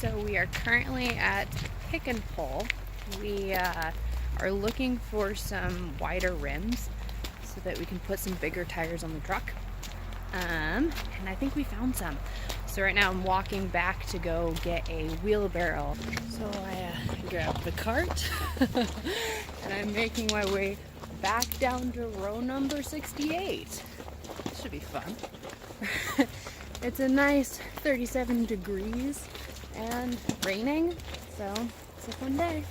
So we are currently at Pick and Pull. We are looking for some wider rims so that we can put some bigger tires on the truck. And I think we found some. So right now I'm walking back to go get a wheelbarrow. So I grabbed the cart and I'm making my way back down to row number 68. This should be fun. It's a nice 37 degrees and raining, so it's a fun day.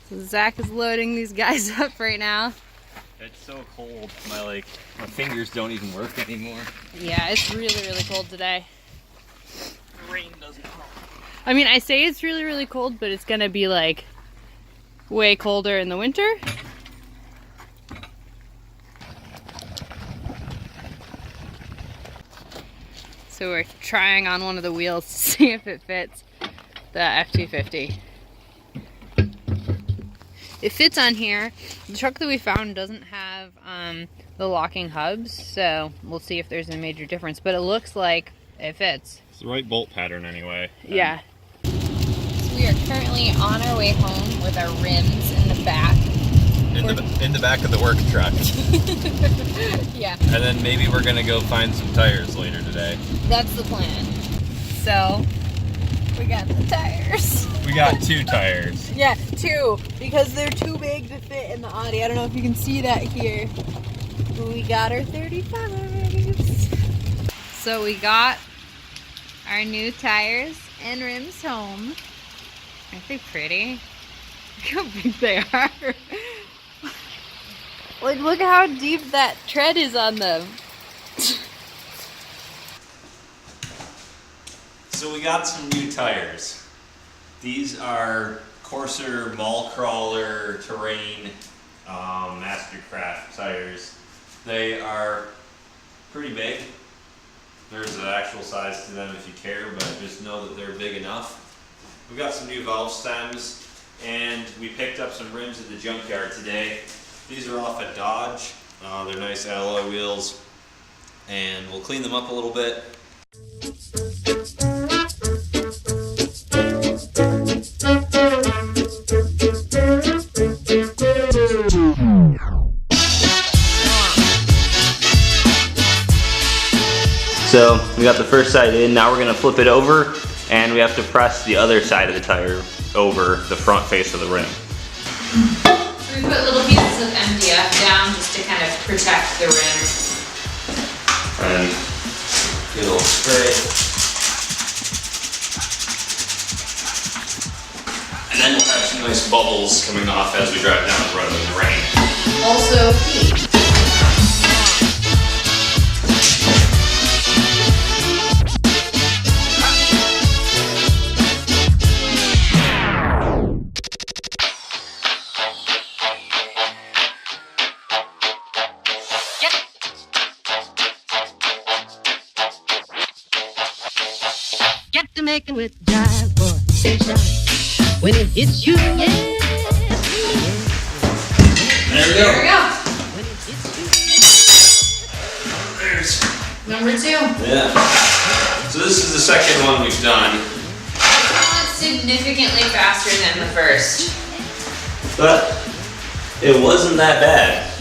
So Zach is loading these guys up right now. It's so cold, my fingers don't even work anymore. Yeah, it's really cold today. The rain doesn't help. I mean, I say it's really cold, but it's gonna be like way colder in the winter. So we're trying on one of the wheels to see if it fits the F250. It fits on here. The truck that we found doesn't have the locking hubs, so we'll see if there's a major difference, but it looks like it fits. It's the right bolt pattern anyway. Yeah. So we are currently on our way home with our rims in the back. In the back of the work truck. Yeah. And then maybe we're gonna go find some tires later today. That's the plan. So, we got the tires. We got 2 tires. Yeah, 2, because they're too big to fit in the Audi. I don't know if you can see that here. But we got our 35s. So we got our new tires and rims home. Aren't they pretty? Look how big they are. Like, look how deep that tread is on them. So we got some new tires. These are Courser Mall Crawler Terrain Mastercraft tires. They are pretty big. There's an actual size to them if you care, but just know that they're big enough. We got some new valve stems, and we picked up some rims at the junkyard today. These are off at Dodge. They're nice alloy wheels, and we'll clean them up a little bit. So we got the first side in, now we're gonna flip it over and we have to press the other side of the tire over the front face of the rim. So we put little pieces of MDF down just to kind of protect the rim. And get a little spray. And then we'll have some nice bubbles coming off as we drive down the road in the rain. Also heat. Get to making with jive, boy. When it hits you, yeah. There we go. There we go. When it hits you. There's Number 2. Yeah. So this is the second one we've done. It's significantly faster than the first. But it wasn't that bad.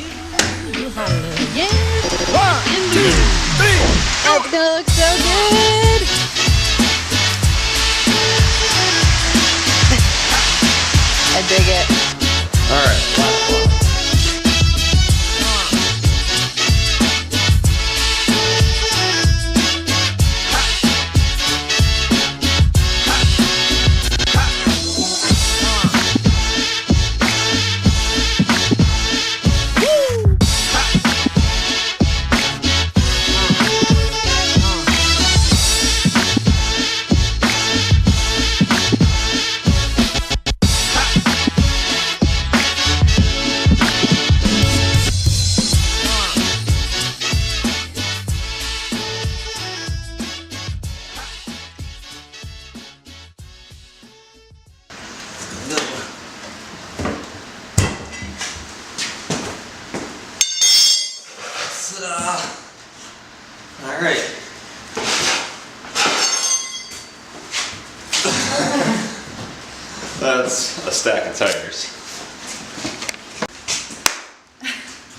You holler, yeah. 1, 2, 3. That's gonna look so good. I dig it. Alright, last one. that's a stack of tires.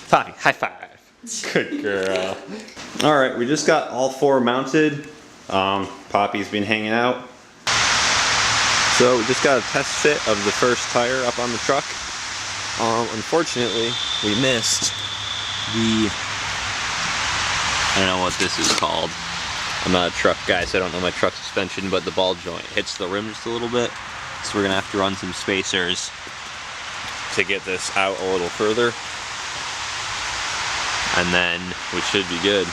Poppy, high five. Good girl. All right, we just got all 4 mounted. Poppy's been hanging out. So we just got a test fit of the first tire up on the truck. Unfortunately, we missed the, I don't know what this is called. I'm not a truck guy, so I don't know my truck suspension, but the ball joint hits the rim just a little bit. So we're gonna have to run some spacers to get this out a little further. And then we should be good.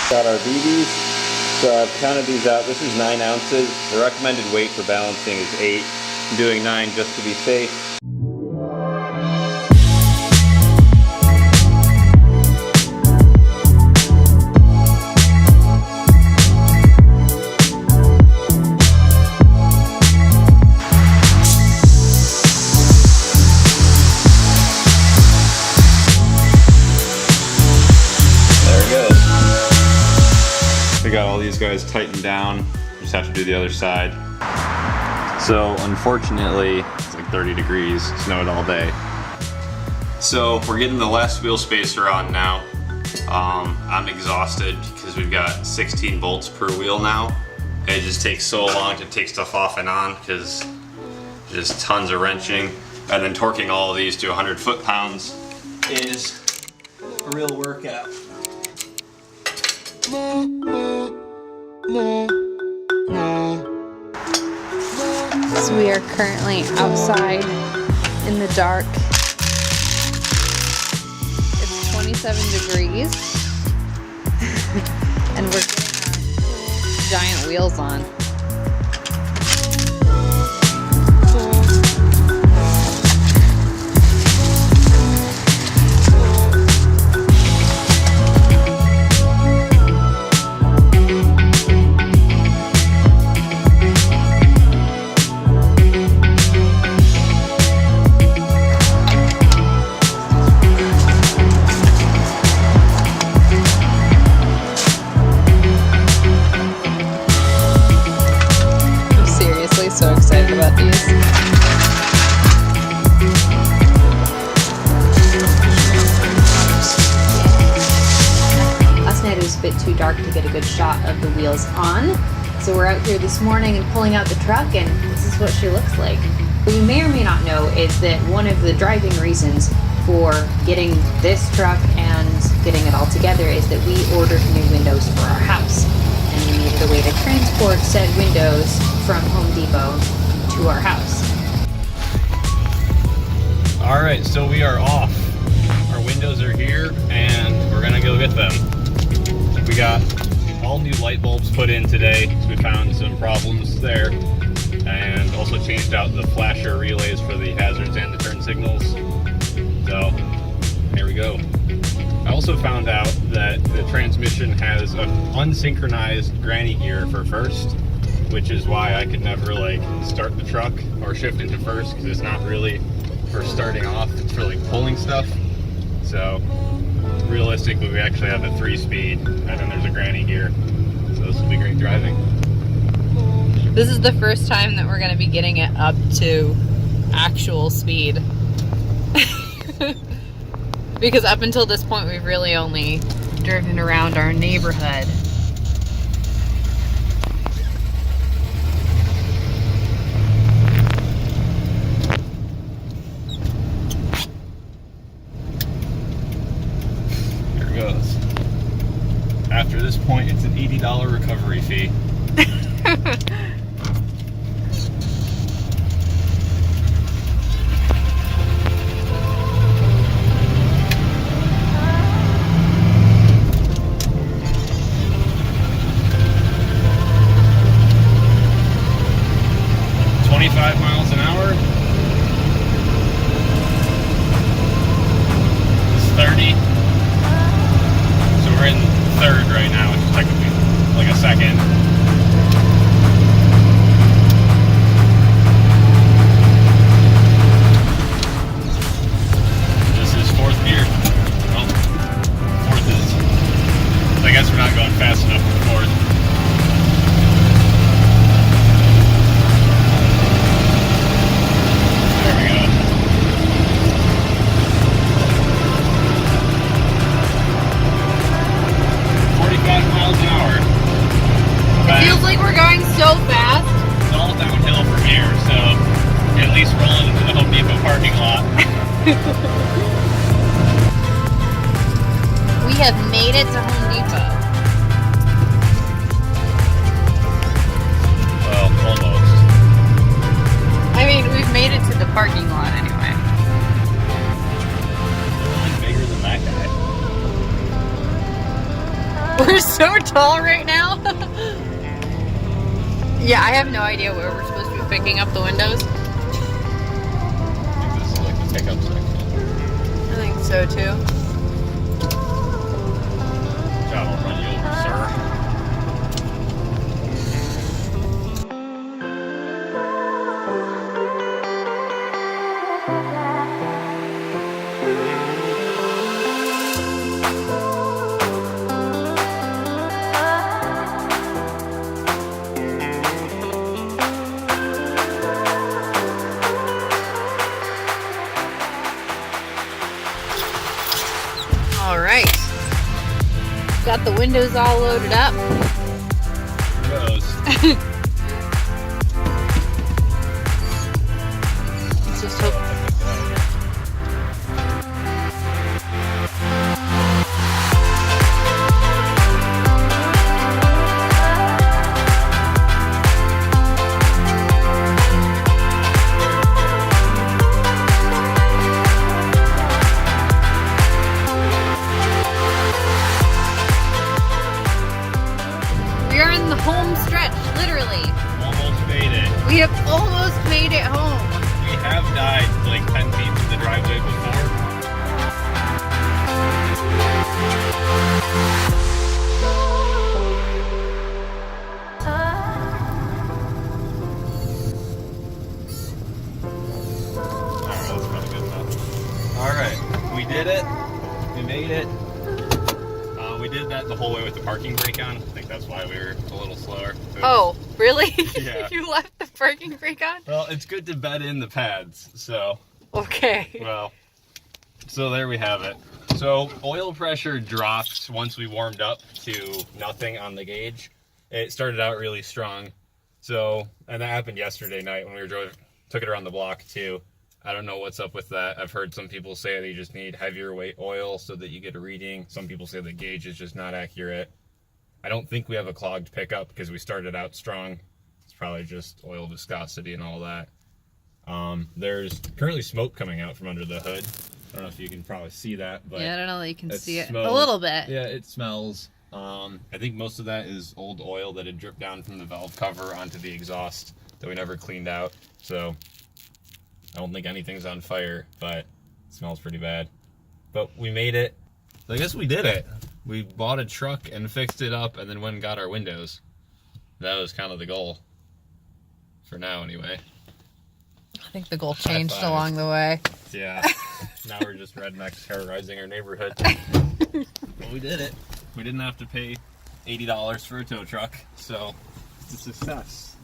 Got our BBs. So I've counted these out. This is 9 ounces. The recommended weight for balancing is 8. I'm doing 9 just to be safe. Got all these guys tightened down. Just have to do the other side. So unfortunately, it's like 30 degrees, snowed all day. So we're getting the last wheel spacer on now. I'm exhausted because we've got 16 bolts per wheel now. It just takes so long to take stuff off and on because just tons of wrenching. And then torquing all of these to 100 foot-pounds is a real workout. So we are currently outside in the dark. It's 27 degrees and we're getting our giant wheels on. So excited about these. Last night it was a bit too dark to get a good shot of the wheels on, so we're out here this morning and pulling out the truck, and this is what she looks like. What you may or may not know is that one of the driving reasons for getting this truck and getting it all together is that we ordered new windows for our house. And we needed a way to transport said windows from Home Depot to our house. All right, so we are off. Our windows are here and we're gonna go get them. We got all new light bulbs put in today because we found some problems there, and also changed out the flasher relays for the hazards and the turn signals. So here we go. I also found out that the transmission has an unsynchronized granny gear for first, which is why I could never like start the truck or shift into first, because it's not really for starting off, it's for like pulling stuff. So realistically we actually have a 3-speed and then there's a granny gear. So this will be great driving. This is the first time that we're going to be getting it up to actual speed. Because up until this point we've really only driven around our neighborhood. Here it goes. After this point it's an $80 recovery fee. 25 miles an hour. It's 30. So we're in third right now, which is technically like a second. This is fourth gear. Well, fourth is, I guess we're not going fast enough for fourth. We have made it to Home Depot. Well, almost. I mean, we've made it to the parking lot anyway. Like bigger than that guy. We're so tall right now. Yeah, I have no idea where we're supposed to be picking up the windows. I think this is like the pickup section. I think so too. John will run you over, sir. All right. Got the windows all loaded up. Gross. Let's just hope. We are in the home stretch, literally. Almost made it. We have almost made it home. We have died like 10 feet from the driveway before. Alright, that's probably good enough. Alright, we did it. We made it. We did that the whole way with the parking brake on. I think that's why we were a little slower. Oh, really? Yeah. You left the parking brake on? Well, it's good to bed in the pads, so... Okay. Well, so there we have it. So oil pressure dropped once we warmed up to nothing on the gauge. It started out really strong. So, and that happened yesterday night when we took it around the block too. I don't know what's up with that. I've heard some people say that you just need heavier weight oil so that you get a reading. Some people say the gauge is just not accurate. I don't think we have a clogged pickup because we started out strong. It's probably just oil viscosity and all that. There's currently smoke coming out from under the hood. I don't know if you can probably see that, but Yeah, I don't know that you can see it. smells- A little bit. Yeah, it smells. I think most of that is old oil that had dripped down from the valve cover onto the exhaust that we never cleaned out. So I don't think anything's on fire, but it smells pretty bad. But we made it. So I guess we did it. We bought a truck and fixed it up and then went and got our windows. That was kind of the goal. For now, anyway. I think the goal changed High five. along the way. Yeah. Now we're just rednecks terrorizing our neighborhood. But we did it. We didn't have to pay $80 for a tow truck, so it's a success.